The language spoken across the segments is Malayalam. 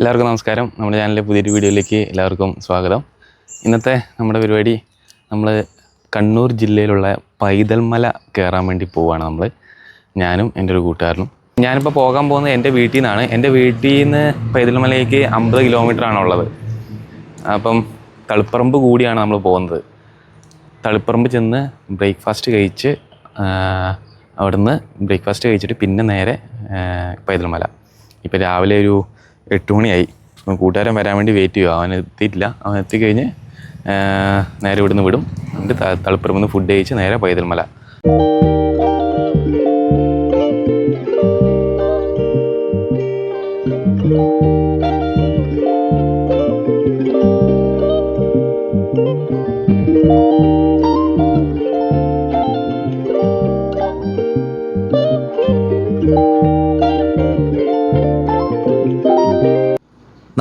എല്ലാവർക്കും നമസ്കാരം. നമ്മുടെ ചാനലിലെ പുതിയൊരു വീഡിയോയിലേക്ക് എല്ലാവർക്കും സ്വാഗതം. ഇന്നത്തെ നമ്മുടെ പരിപാടി നമ്മൾ കണ്ണൂർ ജില്ലയിലുള്ള പൈതൽമല കയറാൻ വേണ്ടി പോവുകയാണ്. ഞാനും എൻ്റെ ഒരു കൂട്ടുകാരനും. ഞാനിപ്പോൾ പോകാൻ പോകുന്നത് എൻ്റെ വീട്ടിൽ നിന്നാണ്. എൻ്റെ വീട്ടിൽ നിന്ന് പൈതൽമലയ്ക്ക് 50 കിലോമീറ്ററാണുള്ളത്. അപ്പം തളിപ്പറമ്പ് കൂടിയാണ് നമ്മൾ പോകുന്നത്. തളിപ്പറമ്പ് ചെന്ന് ബ്രേക്ക്ഫാസ്റ്റ് കഴിച്ച് അവിടുന്ന് ബ്രേക്ക്ഫാസ്റ്റ് കഴിച്ചിട്ട് പിന്നെ നേരെ പൈതൽമല. ഇപ്പോൾ രാവിലെ ഒരു 8 മണിയായി. കൂട്ടുകാരൻ വരാൻ വേണ്ടി വെയിറ്റ് ചെയ്യുക. അവൻ എത്തിയിട്ടില്ല. അവൻ എത്തിക്കഴിഞ്ഞ് നേരെ ഇവിടുന്ന് വിടും. എന്നിട്ട് തളിപ്പറമ്പ് ഫുഡ് കഴിച്ച് നേരെ പൈതൽമല.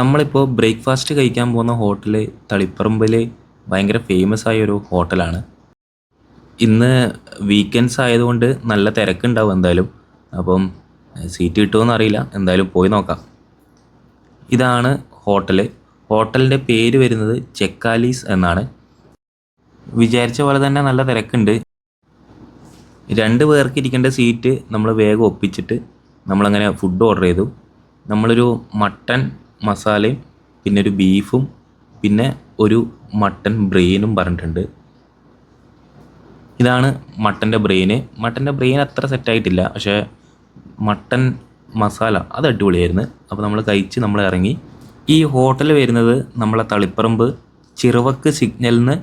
നമ്മളിപ്പോൾ ബ്രേക്ക്ഫാസ്റ്റ് കഴിക്കാൻ പോകുന്ന ഹോട്ടൽ തളിപ്പറമ്പിൽ ഭയങ്കര ഫേമസ് ആയൊരു ഹോട്ടലാണ്. ഇന്ന് വീക്കെൻഡ്സ് ആയതുകൊണ്ട് നല്ല തിരക്കുണ്ടാവും എന്തായാലും. അപ്പം സീറ്റ് കിട്ടുമോയെന്ന് അറിയില്ല, എന്തായാലും പോയി നോക്കാം. ഇതാണ് ഹോട്ടലിൻ്റെ പേര് വരുന്നത് ചെക്കാലീസ് എന്നാണ്. വിചാരിച്ച പോലെ തന്നെ നല്ല തിരക്കുണ്ട്. 2 പേർക്ക് ഇരിക്കേണ്ട സീറ്റ് നമ്മൾ വേഗം ഒപ്പിച്ചിട്ട് നമ്മളങ്ങനെ ഫുഡ് ഓർഡർ ചെയ്തു. നമ്മളൊരു മട്ടൺ മസാലയും പിന്നെ ഒരു ബീഫും പിന്നെ ഒരു മട്ടൺ ബ്രെയിനും പറഞ്ഞിട്ടുണ്ട്. ഇതാണ് മട്ടൻ്റെ ബ്രെയിൻ അത്ര സെറ്റായിട്ടില്ല, പക്ഷേ മട്ടൺ മസാല അത് അടിപൊളിയായിരുന്നു. അപ്പോൾ നമ്മൾ കഴിച്ച് നമ്മൾ ഇറങ്ങി. ഈ ഹോട്ടൽ വരുന്നത് നമ്മളെ തളിപ്പറമ്പ് ചിറവക്ക് സിഗ്നലിൽ നിന്ന്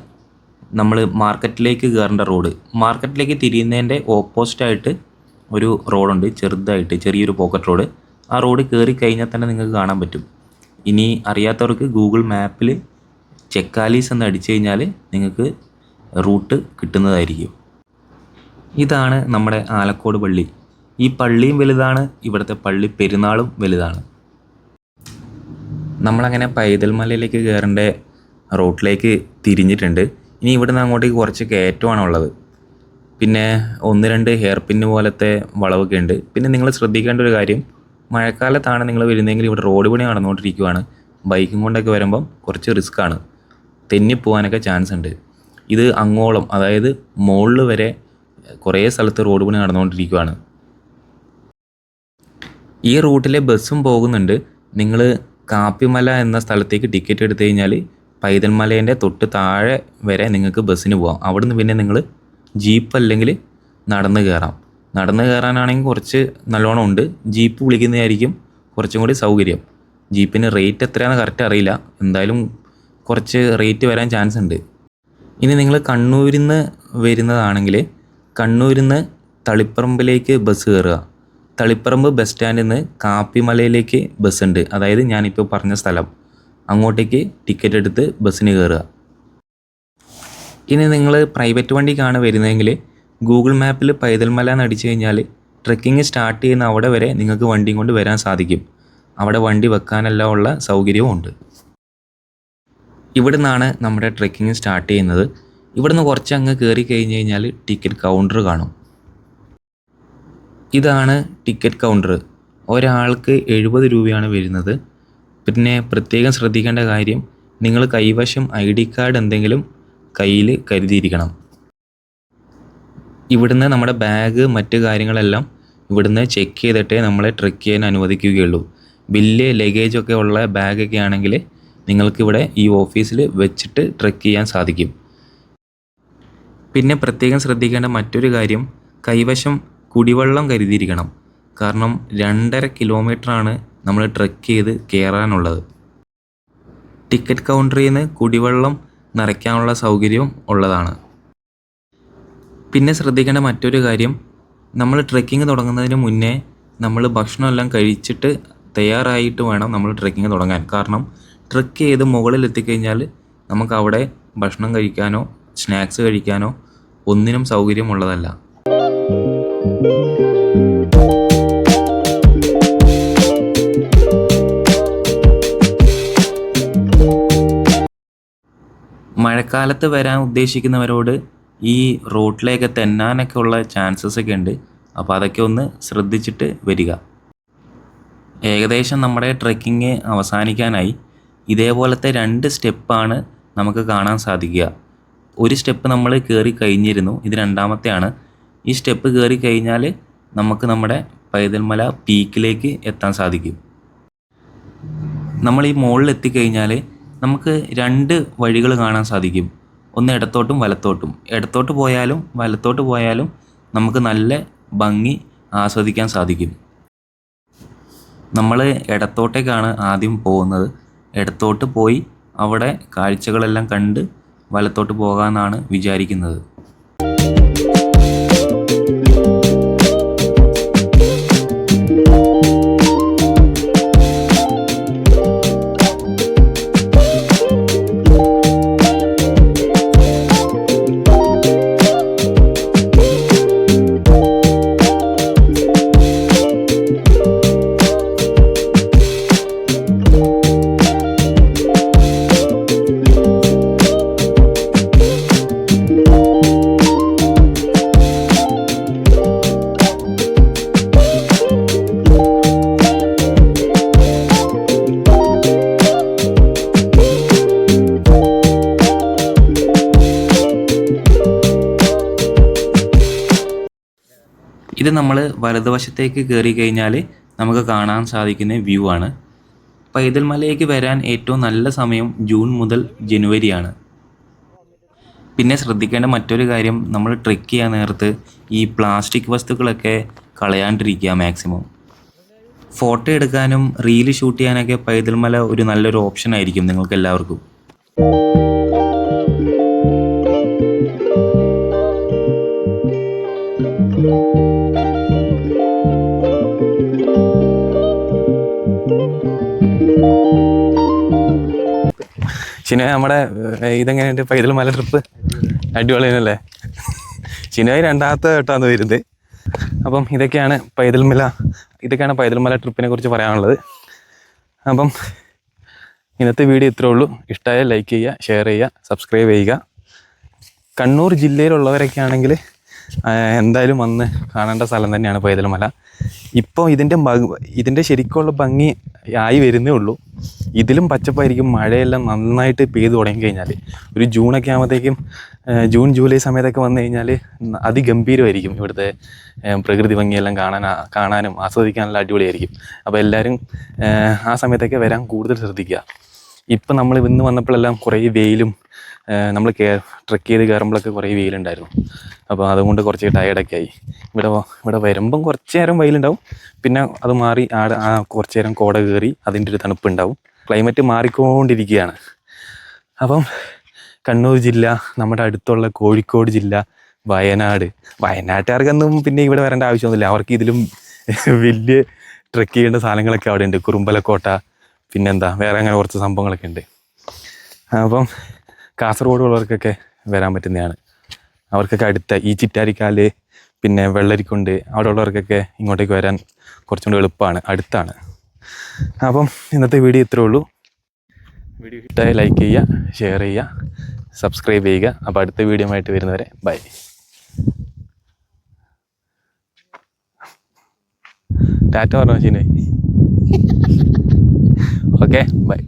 നമ്മൾ മാർക്കറ്റിലേക്ക് കയറേണ്ട റോഡ്. മാർക്കറ്റിലേക്ക് തിരിയുന്നതിൻ്റെ ഓപ്പോസിറ്റായിട്ട് ഒരു റോഡുണ്ട്, ചെറിയൊരു പോക്കറ്റ് റോഡ്. ആ റോഡ് കയറി കഴിഞ്ഞാൽ തന്നെ നിങ്ങൾക്ക് കാണാൻ പറ്റും. ഇനി അറിയാത്തവർക്ക് ഗൂഗിൾ മാപ്പിൽ ചെക്കാലീസ് എന്ന് അടിച്ചു കഴിഞ്ഞാൽ നിങ്ങൾക്ക് റൂട്ട് കിട്ടുന്നതായിരിക്കും. ഇതാണ് നമ്മുടെ ആലക്കോട് പള്ളി. ഈ പള്ളിയും വലുതാണ്, ഇവിടുത്തെ പള്ളി പെരുന്നാളും വലുതാണ്. നമ്മളങ്ങനെ പൈതൽമലയിലേക്ക് കയറേണ്ട റോട്ടിലേക്ക് തിരിഞ്ഞിട്ടുണ്ട്. ഇനി ഇവിടുന്ന് അങ്ങോട്ടേക്ക് കുറച്ച് കയറ്റമാണുള്ളത്. പിന്നെ 1-2 ഹെയർ പിന്ന് പോലത്തെ വളവൊക്കെ ഉണ്ട്. പിന്നെ നിങ്ങൾ ശ്രദ്ധിക്കേണ്ട ഒരു കാര്യം, മഴക്കാലത്താണ് നിങ്ങൾ വരുന്നതെങ്കിൽ ഇവിടെ റോഡ് പണി നടന്നുകൊണ്ടിരിക്കുകയാണ്. ബൈക്കും കൊണ്ടൊക്കെ വരുമ്പം കുറച്ച് റിസ്ക്കാണ്, തെന്നിപ്പോവാനൊക്കെ ചാൻസ് ഉണ്ട്. ഇത് അങ്ങോളം, അതായത് മുകളിൽ വരെ കുറേ സ്ഥലത്ത് റോഡ് പണി നടന്നുകൊണ്ടിരിക്കുകയാണ്. ഈ റൂട്ടിലെ ബസ്സും പോകുന്നുണ്ട്. നിങ്ങൾ കാപ്പിമല എന്ന സ്ഥലത്തേക്ക് ടിക്കറ്റ് എടുത്തു കഴിഞ്ഞാൽ പൈതൽമലേൻ്റെ തൊട്ട് താഴെ വരെ നിങ്ങൾക്ക് ബസ്സിന് പോകാം. അവിടുന്ന് പിന്നെ നിങ്ങൾ ജീപ്പ് അല്ലെങ്കിൽ നടന്ന് കയറാം. നടന്ന് കയറാനാണെങ്കിൽ കുറച്ച് നല്ലോണം ഉണ്ട്. ജീപ്പ് വിളിക്കുന്നതായിരിക്കും കുറച്ചും കൂടി സൗകര്യം. ജീപ്പിന് റേറ്റ് എത്രയാണെന്ന് കറക്റ്റ് അറിയില്ല, എന്തായാലും കുറച്ച് റേറ്റ് വരാൻ ചാൻസ് ഉണ്ട്. ഇനി നിങ്ങൾ കണ്ണൂരിൽ നിന്ന് വരുന്നതാണെങ്കിൽ കണ്ണൂരിൽ നിന്ന് തളിപ്പറമ്പിലേക്ക് ബസ് കയറുക. തളിപ്പറമ്പ് ബസ് സ്റ്റാൻഡിൽ നിന്ന് കാപ്പിമലയിലേക്ക് ബസ് ഉണ്ട്, അതായത് ഞാനിപ്പോൾ പറഞ്ഞ സ്ഥലം. അങ്ങോട്ടേക്ക് ടിക്കറ്റ് എടുത്ത് ബസ്സിന് കയറുക. ഇനി നിങ്ങൾ പ്രൈവറ്റ് വണ്ടിക്കാണ് വരുന്നതെങ്കിൽ ഗൂഗിൾ മാപ്പിൽ പൈതൽമല എന്ന് അടിച്ചു കഴിഞ്ഞാൽ ട്രെക്കിങ് സ്റ്റാർട്ട് ചെയ്യുന്ന അവിടെ വരെ നിങ്ങൾക്ക് വണ്ടിയും കൊണ്ട് വരാൻ സാധിക്കും. അവിടെ വണ്ടി വെക്കാനെല്ലാം ഉള്ള സൗകര്യവും ഉണ്ട്. ഇവിടെ നിന്നാണ് നമ്മുടെ ട്രെക്കിങ് സ്റ്റാർട്ട് ചെയ്യുന്നത്. ഇവിടുന്ന് കുറച്ച് അങ്ങ് കയറി കഴിഞ്ഞ് കഴിഞ്ഞാൽ ടിക്കറ്റ് കൗണ്ടർ കാണും. ഇതാണ് ടിക്കറ്റ് കൗണ്ടർ. ഒരാൾക്ക് 70 രൂപയാണ് വരുന്നത്. പിന്നെ പ്രത്യേകം ശ്രദ്ധിക്കേണ്ട കാര്യം, നിങ്ങൾ കൈവശം ID കാർഡ് എന്തെങ്കിലും കയ്യിൽ കരുതിയിരിക്കണം. ഇവിടുന്ന് നമ്മുടെ ബാഗ് മറ്റ് കാര്യങ്ങളെല്ലാം ഇവിടുന്ന് ചെക്ക് ചെയ്തിട്ടേ നമ്മളെ ട്രെക്ക് ചെയ്യാൻ അനുവദിക്കുകയുള്ളൂ. വലിയ ലഗേജൊക്കെ ഉള്ള ബാഗൊക്കെ ആണെങ്കിൽ നിങ്ങൾക്കിവിടെ ഈ ഓഫീസിൽ വെച്ചിട്ട് ട്രെക്ക് ചെയ്യാൻ സാധിക്കും. പിന്നെ പ്രത്യേകം ശ്രദ്ധിക്കേണ്ട മറ്റൊരു കാര്യം, കൈവശം കുടിവെള്ളം കരുതിയിരിക്കണം. കാരണം 2.5 കിലോമീറ്ററാണ് നമ്മൾ ട്രെക്ക് ചെയ്ത് കയറാനുള്ളത്. ടിക്കറ്റ് കൗണ്ടറിൽ നിന്ന് കുടിവെള്ളം നിറയ്ക്കാനുള്ള സൗകര്യവും ഉള്ളതാണ്. പിന്നെ ശ്രദ്ധിക്കേണ്ട മറ്റൊരു കാര്യം, നമ്മൾ ട്രെക്കിങ് തുടങ്ങുന്നതിന് മുന്നേ നമ്മൾ ഭക്ഷണമെല്ലാം കഴിച്ചിട്ട് തയ്യാറായിട്ട് വേണം നമ്മൾ ട്രെക്കിങ് തുടങ്ങാൻ. കാരണം ട്രെക്ക് ചെയ്ത് മുകളിൽ എത്തിക്കഴിഞ്ഞാൽ നമുക്ക് അവിടെ ഭക്ഷണം കഴിക്കാനോ സ്നാക്സ് കഴിക്കാനോ ഒന്നിനും സൗകര്യമുള്ളതല്ല. മഴക്കാലത്ത് വരാൻ ഉദ്ദേശിക്കുന്നവരോട് ഈ റോട്ടിലേക്ക് തെന്നാനൊക്കെ ഉള്ള ചാൻസസ് ഒക്കെ ഉണ്ട്. അപ്പോൾ അതൊക്കെ ഒന്ന് ശ്രദ്ധിച്ചിട്ട് വരിക. ഏകദേശം നമ്മുടെ ട്രെക്കിങ് അവസാനിക്കാനായി. ഇതേപോലത്തെ 2 സ്റ്റെപ്പാണ് നമുക്ക് കാണാൻ സാധിക്കുക. ഒരു സ്റ്റെപ്പ് നമ്മൾ കയറി കഴിഞ്ഞിരുന്നു, ഇത് രണ്ടാമത്തെയാണ്. ഈ സ്റ്റെപ്പ് കയറി കഴിഞ്ഞാൽ നമുക്ക് നമ്മുടെ പൈതൽമല പീക്കിലേക്ക് എത്താൻ സാധിക്കും. നമ്മൾ ഈ മുകളിൽ എത്തിക്കഴിഞ്ഞാൽ നമുക്ക് 2 വഴികൾ കാണാൻ സാധിക്കും. ഒന്ന് ഇടത്തോട്ടും വലത്തോട്ടും. ഇടത്തോട്ട് പോയാലും വലത്തോട്ട് പോയാലും നമുക്ക് നല്ല ഭംഗി ആസ്വദിക്കാൻ സാധിക്കും. നമ്മൾ ഇടത്തോട്ടേക്കാണ് ആദ്യം പോകുന്നത്. ഇടത്തോട്ട് പോയി അവിടെ കാഴ്ചകളെല്ലാം കണ്ട് വലത്തോട്ട് പോകാമെന്നാണ് വിചാരിക്കുന്നത്. ഇത് നമ്മൾ വലതുവശത്തേക്ക് കയറി കഴിഞ്ഞാൽ നമുക്ക് കാണാൻ സാധിക്കുന്ന വ്യൂ ആണ്. പൈതൽമലയിലേക്ക് വരാൻ ഏറ്റവും നല്ല സമയം ജൂൺ മുതൽ ജനുവരിയാണ്. പിന്നെ ശ്രദ്ധിക്കേണ്ട മറ്റൊരു കാര്യം, നമ്മൾ ട്രെക്ക് ചെയ്യാൻ നേരത്ത് ഈ പ്ലാസ്റ്റിക് വസ്തുക്കളൊക്കെ കളയാണ്ടിരിക്കുക മാക്സിമം. ഫോട്ടോ എടുക്കാനും റീല് ഷൂട്ട് ചെയ്യാനൊക്കെ പൈതൽമല ഒരു നല്ലൊരു ഓപ്ഷൻ ആയിരിക്കും നിങ്ങൾക്ക് എല്ലാവർക്കും. ചിന നമ്മുടെ ഇതെങ്ങനെയുണ്ട് പൈതൽമല ട്രിപ്പ്? അടിപൊളിയല്ലേ? ചിനായി 2ാമത്തെ വട്ടമാണ് വരുന്നത്. അപ്പം ഇതൊക്കെയാണ് പൈതൽമല ട്രിപ്പിനെ കുറിച്ച് പറയാനുള്ളത്. അപ്പം ഇന്നത്തെ വീഡിയോ ഇത്രേ ഉള്ളൂ. ഇഷ്ടമായാൽ ലൈക്ക് ചെയ്യുക, ഷെയർ ചെയ്യുക, സബ്സ്ക്രൈബ് ചെയ്യുക. കണ്ണൂർ ജില്ലയിലുള്ളവരൊക്കെ ആണെങ്കിൽ എന്തായാലും വന്ന് കാണേണ്ട സ്ഥലം തന്നെയാണ് പൈതൽമല. ഇപ്പോൾ ഇതിൻ്റെ ശരിക്കുള്ള ഭംഗി ആയി വരുന്നേ ഉള്ളൂ. ഇതിലും പച്ചപ്പായിരിക്കും മഴയെല്ലാം നന്നായിട്ട് പെയ്തു തുടങ്ങിക്കഴിഞ്ഞാൽ. ഒരു ജൂണൊക്കെ ആകുമ്പോഴത്തേക്കും, ജൂൺ ജൂലൈ സമയത്തൊക്കെ വന്നു കഴിഞ്ഞാൽ അതിഗംഭീരമായിരിക്കും. ഇവിടുത്തെ പ്രകൃതി ഭംഗിയെല്ലാം കാണാനും ആസ്വദിക്കാനുള്ള അടിപൊളിയായിരിക്കും. അപ്പോൾ എല്ലാവരും ആ സമയത്തൊക്കെ വരാൻ കൂടുതൽ ശ്രദ്ധിക്കുക. ഇപ്പം നമ്മൾ ഇന്ന് വന്നപ്പോഴെല്ലാം കുറേ വെയിലും, നമ്മൾ ട്രെക്ക് ചെയ്ത് കയറുമ്പോഴൊക്കെ കുറേ വെയിലുണ്ടായിരുന്നു. അപ്പോൾ അതുകൊണ്ട് കുറച്ച് ടയർഡൊക്കെ ആയി. ഇവിടെ വരുമ്പം കുറച്ച് നേരം വെയിലുണ്ടാവും, പിന്നെ അത് മാറി കുറച്ച് നേരം കോട കയറി അതിൻ്റെ ഒരു തണുപ്പുണ്ടാവും. ക്ലൈമറ്റ് മാറിക്കൊണ്ടിരിക്കുകയാണ്. അപ്പം കണ്ണൂർ ജില്ല, നമ്മുടെ അടുത്തുള്ള കോഴിക്കോട് ജില്ല, വയനാട്ടുകാർക്കൊന്നും പിന്നെ ഇവിടെ വരേണ്ട ആവശ്യമൊന്നുമില്ല. അവർക്ക് ഇതിലും വലിയ ട്രെക്ക് ചെയ്യേണ്ട സ്ഥലങ്ങളൊക്കെ അവിടെ ഉണ്ട്. കുറുമ്പലക്കോട്ട, പിന്നെന്താ വേറെ അങ്ങനെ കുറച്ച് സംഭവങ്ങളൊക്കെ ഉണ്ട്. അപ്പം കാസർഗോഡ് ഉള്ളവർക്കൊക്കെ വരാൻ പറ്റുന്നതാണ്. അവർക്കൊക്കെ അടുത്ത ഈ ചിറ്റാരിക്കാല്, പിന്നെ വെള്ളരിക്കുണ്ട്, അവിടെ ഉള്ളവർക്കൊക്കെ ഇങ്ങോട്ടേക്ക് വരാൻ കുറച്ചും കൂടി എളുപ്പമാണ്, അടുത്താണ്. അപ്പം ഇന്നത്തെ വീഡിയോ ഇത്രേ ഉള്ളൂ. വീഡിയോ ഇഷ്ടമായി ലൈക്ക് ചെയ്യുക, ഷെയർ ചെയ്യുക, സബ്സ്ക്രൈബ് ചെയ്യുക. അപ്പോൾ അടുത്ത വീഡിയോ ആയിട്ട് വരുന്നവരെ ബൈ. ടാറ്റ പറഞ്ഞ ശരി. Okay bye.